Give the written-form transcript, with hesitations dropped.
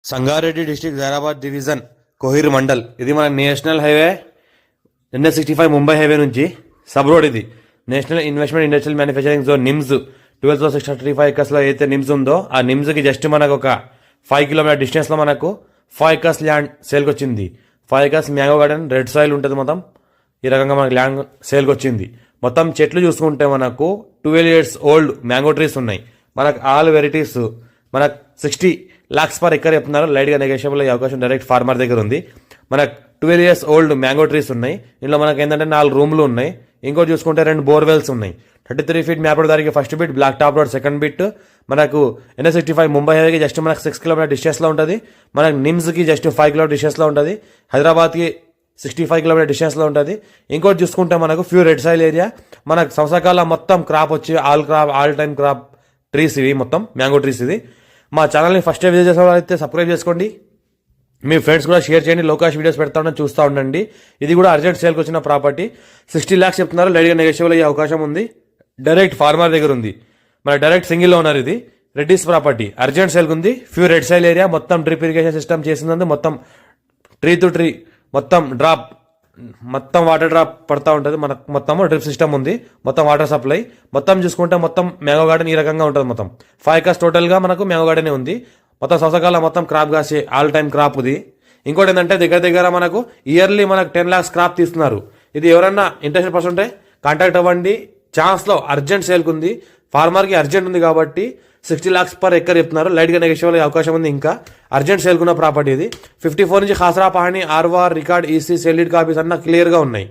Sangareddy district Zaheerabad division Kohir mandal. ఇది మన national highway NH65 Mumbai highway నుంచి సబ్ రోడ్. ఇది national investment industrial manufacturing zone NIMS 12,635 ఎకర్స్లో అయితే నిమ్స్ ఉందో ఆ నిమ్స్కి జస్ట్ మనకు ఒక 5 కిలోమీటర్ డిస్టెన్స్లో మనకు 5 ఎకర్స్ ల్యాండ్ సేల్కి వచ్చింది. 5 acres mango garden, red soil ఉంటుంది. మొత్తం ఈ రకంగా మనకు ల్యాండ్ సేల్కి వచ్చింది. మొత్తం చెట్లు చూసుకుంటే మనకు 12 years ఓల్డ్ మ్యాంగో ట్రీస్ ఉన్నాయి. మనకు ఆల్ వెరైటీస్ మనకు 60 lakhs per ఎకర్ చెప్తున్నారు. లైట్గా నెగోషియబుల్ అయ్యే అవకాశం డైరెక్ట్ ఫార్మర్ దగ్గర ఉంది. మనకు 12 years ఓల్డ్ మ్యాంగో ట్రీస్ ఉన్నాయి. ఇందులో మనకు ఏంటంటే 4 రూమ్లు ఉన్నాయి. ఇంకోటి చూసుకుంటే 2 బోర్వెల్స్ ఉన్నాయి. 33 feet మ్యాప్ రోడ్ దానికి first bit, black top road second bit. మనకు NH65 ముంబై హైవేకి జస్ట్ మనకు 6 కిలోమీటర్ డిస్టెన్స్లో ఉంటుంది. మనకు నిమ్స్కి జస్ట్ 5 కిలోమీటర్ డిస్టెన్స్లో ఉంటుంది. హైదరాబాద్కి 65 కిలోమీటర్ డిస్టెన్స్లో ఉంటుంది. ఇంకోటి చూసుకుంటే మనకు ఫ్యూ రెడ్ సాయిల్ ఏరియా. మనకు సంవత్సరకాల మొత్తం క్రాప్ వచ్చి ఆల్ టైమ్ క్రాప్ ట్రీస్ ఇవి, మొత్తం మ్యాంగో ట్రీస్. ఇది మా ఛానల్ని ఫస్ట్ టైం విజిట్ చేసే వాళ్ళైతే సబ్స్క్రైబ్ చేసుకోండి. మీ ఫ్రెండ్స్ కూడా షేర్ చేయండి. లోకాష్ వీడియోస్ పెడతా ఉండండి, చూస్తూ ఉండండి. ఇది కూడా అర్జెంట్ సేల్కి వచ్చిన ప్రాపర్టీ. 60 lakhs చెప్తున్నారు. లైట్గా నెగోషియబుల్ అయ్యే అవకాశం ఉంది. డైరెక్ట్ ఫార్మర్ దగ్గర ఉంది. మన డైరెక్ట్ సింగిల్లో ఉన్నారు. ఇది రెడ్డిస్ ప్రాపర్టీ అర్జెంట్ సేల్కి ఉంది. Few red soil area. మొత్తం డ్రిప్ ఇరిగేషన్ సిస్టమ్ చేసిందంటే మొత్తం ట్రీ టు ట్రీ మొత్తం డ్రాప్, మొత్తం వాటర్ డ్రాప్ పడతా ఉంటుంది. మనకు మొత్తం డ్రిప్ సిస్టమ్ ఉంది. మొత్తం వాటర్ సప్లై. మొత్తం చూసుకుంటే మొత్తం మ్యాంగో గార్డెన్ ఈ రకంగా ఉంటుంది. మొత్తం 5 acres టోటల్గా మనకు మ్యాంగో గార్డెన్ ఉంది. మొత్తం సంవత్సరాల మొత్తం క్రాప్ కాసే ఆల్ టైమ్ క్రాప్ ఇది. ఇంకోటి ఏంటంటే దగ్గర మనకు ఇయర్లీ మనకు 10 lakhs క్రాప్ తీస్తున్నారు. ఇది ఎవరన్నా ఇంట్రెస్ట్ పర్సన్ ఉంటే కాంటాక్ట్ అవ్వండి. ఛాన్స్లో అర్జెంట్ సేల్కి ఉంది. ఫార్మర్కి అర్జెంట్ ఉంది కాబట్టి 60 lakhs per ఎకర్ చెప్తున్నారు. లైట్గా నెగోషియబుల్ అవకాశం ఉంది. ఇంకా అర్జెంట్ సేల్కున్న ప్రాపర్టీ ఇది. 54 నుంచి ఖాసరా పహాణి ఆర్వార్ రికార్డ్ ఈసీ సెల్లిడ్ కాపీస్ అన్న క్లియర్గా ఉన్నాయి.